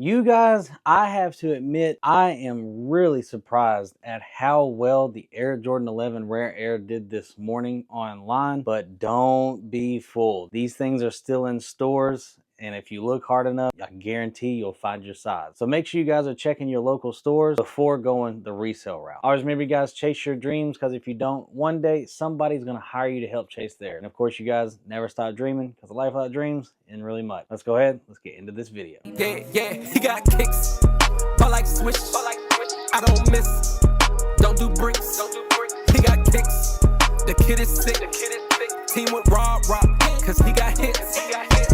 You guys, I have to admit, I am really surprised at how well the Air Jordan 11 Rare Air did this morning online, but don't be fooled. These things are still in stores, and if you look hard enough, I guarantee you'll find your size. So make sure you guys are checking your local stores before going the resale route. Always remember, you guys, chase your dreams, because if you don't, one day somebody's gonna hire you to help chase theirs. And of course, you guys never stop dreaming, because a life without dreams isn't really much. Let's go ahead, let's get into this video. Yeah, he got kicks. Ball like switch. I don't miss. Don't do bricks. He got kicks. The kid is sick. Team with raw, cause he got hits. He got kicks.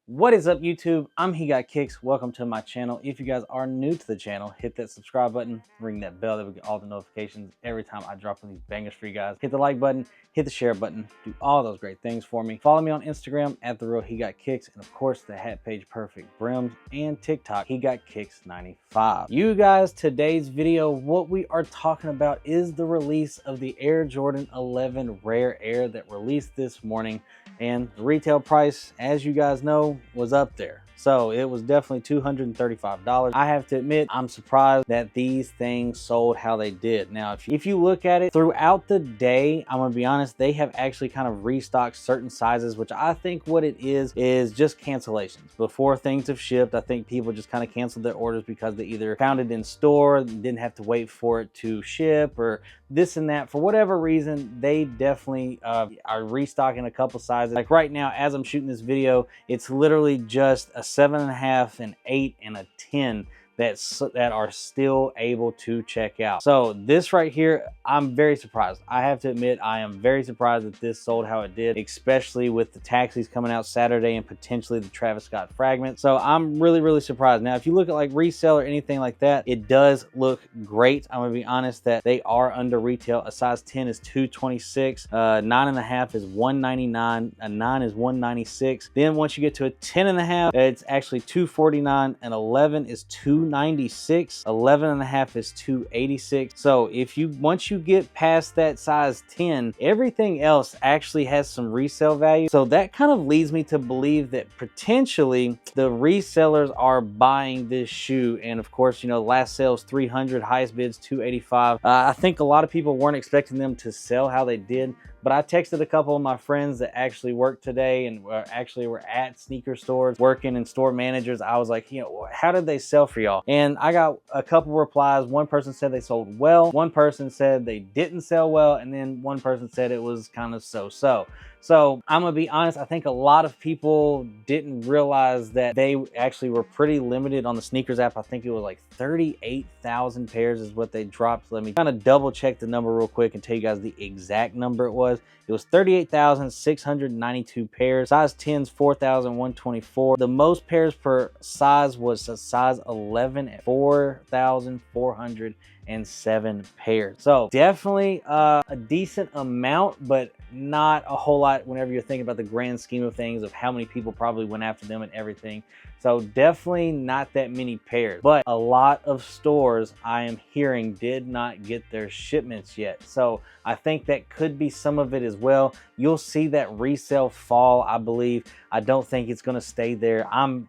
What is up, YouTube? I'm He Got Kicks. Welcome to my channel. If you guys are new to the channel, hit that subscribe button, ring that bell, that we get all the notifications every time I drop one of these bangers for you guys. Hit the like button, hit the share button, do all those great things for me. Follow me on Instagram at therealhegotkickz, and of course the hat page Perfectbrimz, and TikTok HeGotKicks95. You guys, today's video, what we are talking about is the release of the Air Jordan 11 Rare Air that released this morning, and the retail price, as you guys know, was up there. So it was definitely $235. I have to admit, I'm surprised that these things sold how they did. Now, if you look at it throughout the day, I'm gonna be honest, they have actually kind of restocked certain sizes, which I think what it is just cancellations. Before things have shipped, I think people just kind of canceled their orders because they either found it in store, didn't have to wait for it to ship, or this and that. For whatever reason, they definitely are restocking a couple sizes. Like right now, as I'm shooting this video, it's literally just a 7.5, an 8, and a 10 that are still able to check out. So this right here, I'm very surprised. I have to admit, I am very surprised that this sold how it did, especially with the taxis coming out Saturday and potentially the Travis Scott fragment. So I'm really surprised. Now, if you look at like resale or anything like that, it does look great. I'm gonna be honest that they are under retail. A size 10 is $226, 9.5 is $199, a 9 is $196. Then once you get to a 10.5, it's actually $249, and 11 is $296, 11.5 is $286. So if you once you get past that size 10, everything else actually has some resale value. So that kind of leads me to believe that potentially the resellers are buying this shoe. And of course, you know, last sales 300, highest bids 285. I think a lot of people weren't expecting them to sell how they did. But I texted a couple of my friends that actually work today and actually were at sneaker stores working, and store managers. I was like, you know, how did they sell for y'all? And I got a couple replies. One person said they sold well. One person said they didn't sell well. And then one person said it was kind of so-so. So I'm gonna be honest, I think a lot of people didn't realize that they actually were pretty limited on the sneakers app. I think it was like 38,000 pairs is what they dropped. Let me kind of double check the number real quick and tell you guys the exact number it was. It was 38,692 pairs. Size 10's 4,124. The most pairs per size was a size 11 at 4,407 pairs. So definitely a decent amount, but not a whole lot whenever you're thinking about the grand scheme of things of how many people probably went after them and everything. So definitely not that many pairs, but a lot of stores I am hearing did not get their shipments yet. So I think that could be some of it as well. You'll see that resale fall, I believe. I don't think it's going to stay there. I'm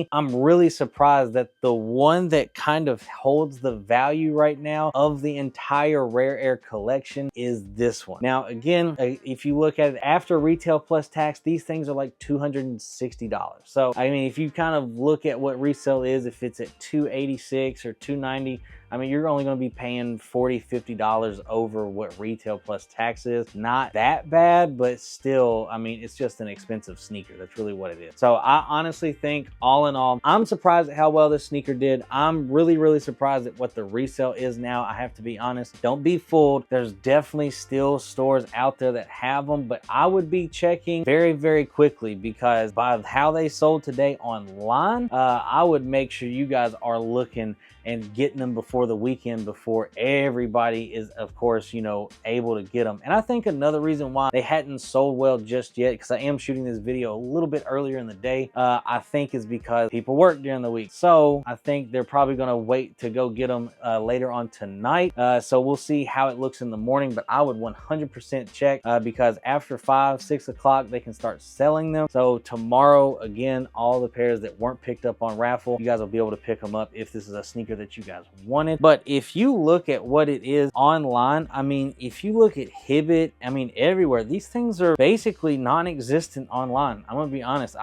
really surprised that the one that kind of holds the value right now of the entire Rare Air collection is this one. Now, again, if you look at it after retail plus tax, these things are like $260. So, I mean, if you kind of look at what resale is, if it's at $286 or $290, I mean, you're only going to be paying $40, $50 over what retail plus tax is. Not that bad, but still, I mean, it's just an expensive sneaker. That's really what it is. So I honestly think, all in all, I'm surprised at how well this sneaker did. I'm really surprised at what the resale is now. I have to be honest. Don't be fooled. There's definitely still stores out there that have them, but I would be checking very quickly, because by how they sold today online, I would make sure you guys are looking and getting them before before the weekend, before everybody is, of course, you know, able to get them. And I think another reason why they hadn't sold well just yet, because I am shooting this video a little bit earlier in the day, I think is because people work during the week. So I think they're probably going to wait to go get them later on tonight. So we'll see how it looks in the morning, but I would 100% check because after 5, 6 o'clock, they can start selling them. So tomorrow, again, all the pairs that weren't picked up on raffle, you guys will be able to pick them up if this is a sneaker that you guys wanted. But if you look at what it is online, I mean, if you look at Hibbett, I mean, everywhere, these things are basically non-existent online. I'm gonna be honest.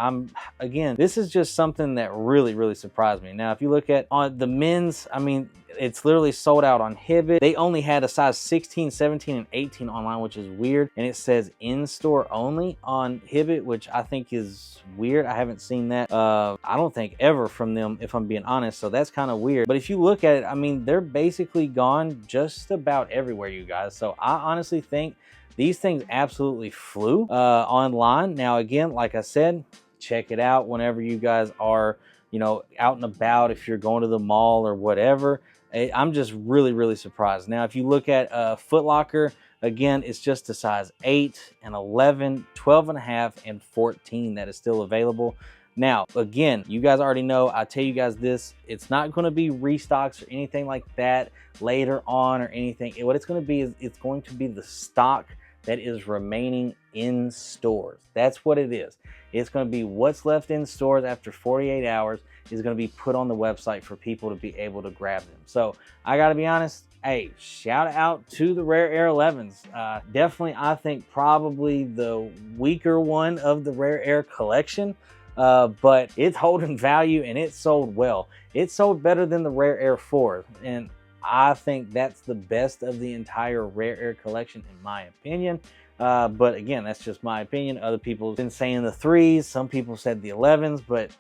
Again, this is just something that really surprised me. Now, if you look at on the men's, I mean, it's literally sold out on Hibbett. They only had a size 16, 17, and 18 online, which is weird. And it says in-store only on Hibbett, which I think is weird. I haven't seen that, I don't think ever from them, if I'm being honest. So that's kind of weird. But if you look at it, I mean, they're basically gone just about everywhere, you guys. So I honestly think these things absolutely flew online. Now, again, like I said, check it out whenever you guys are, you know, out and about, if you're going to the mall or whatever. I'm just really surprised. Now, if you look at Foot Locker, again, it's just a size 8 and 11, 12 and a half, and 14 that is still available. Now, again, you guys already know, I tell you guys this, it's not going to be restocks or anything like that later on or anything. What it's going to be is it's going to be the stock that is remaining in stores. That's what it is. It's going to be what's left in stores after 48 hours is going to be put on the website for people to be able to grab them. So I got to be honest, hey, shout out to the Rare Air 11s. Definitely, I think probably the weaker one of the Rare Air collection, but it's holding value and it sold well. It sold better than the Rare Air 4, and I think that's the best of the entire Rare Air collection in my opinion. But again, that's just my opinion. Other people have been saying the 3s, some people said the 11s, but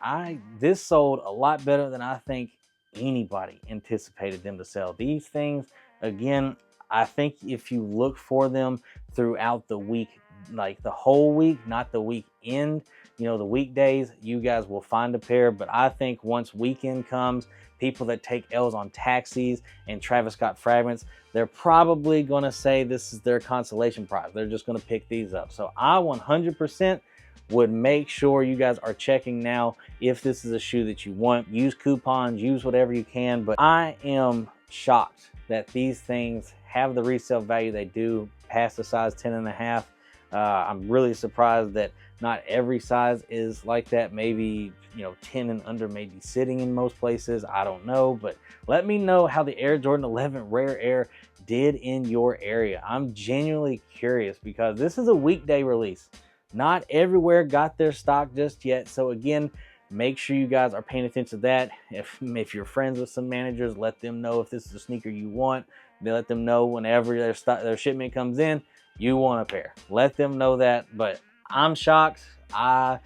this sold a lot better than I think anybody anticipated them to sell. These things, again, I think if you look for them throughout the week, like the whole week, not the weekend, you know, the weekdays, you guys will find a pair. But I think once weekend comes, people that take L's on taxis and Travis Scott fragments, they're probably going to say this is their consolation prize. They're just going to pick these up. So I 100% would make sure you guys are checking now if this is a shoe that you want. Use coupons, use whatever you can. But I am shocked that these things have the resale value they do past the size 10 and a half. I'm really surprised that not every size is like that. Maybe, you know, 10 and under may be sitting in most places. I don't know, but let me know how the Air Jordan 11 Rare Air did in your area. I'm genuinely curious because this is a weekday release. Not everywhere got their stock just yet. So again, make sure you guys are paying attention to that. If you're friends with some managers, let them know if this is a sneaker you want. They let them know whenever their shipment comes in, you want a pair. Let them know that. But I'm shocked. I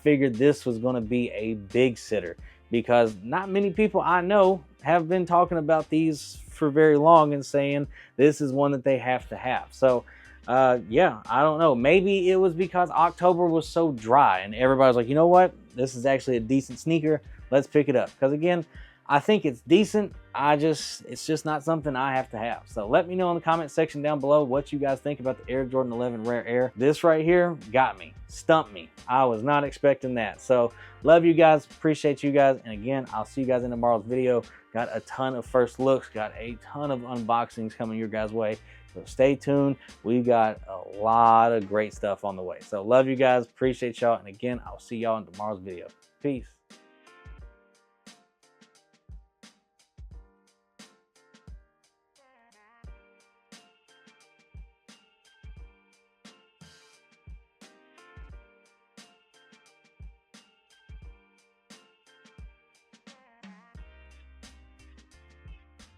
figured this was going to be a big sitter because not many people I know have been talking about these for very long and saying this is one that they have to have. So yeah, I don't know. Maybe it was because October was so dry and everybody's like, you know what? This is actually a decent sneaker. Let's pick it up. Because again, I think it's decent. It's just not something I have to have. So let me know in the comment section down below what you guys think about the Air Jordan 11 Rare Air. This right here got me, stumped me. I was not expecting that. So love you guys, appreciate you guys. And again, I'll see you guys in tomorrow's video. Got a ton of first looks, got a ton of unboxings coming your guys' way. So stay tuned. We got a lot of great stuff on the way. So love you guys, appreciate y'all. And again, I'll see y'all in tomorrow's video. Peace.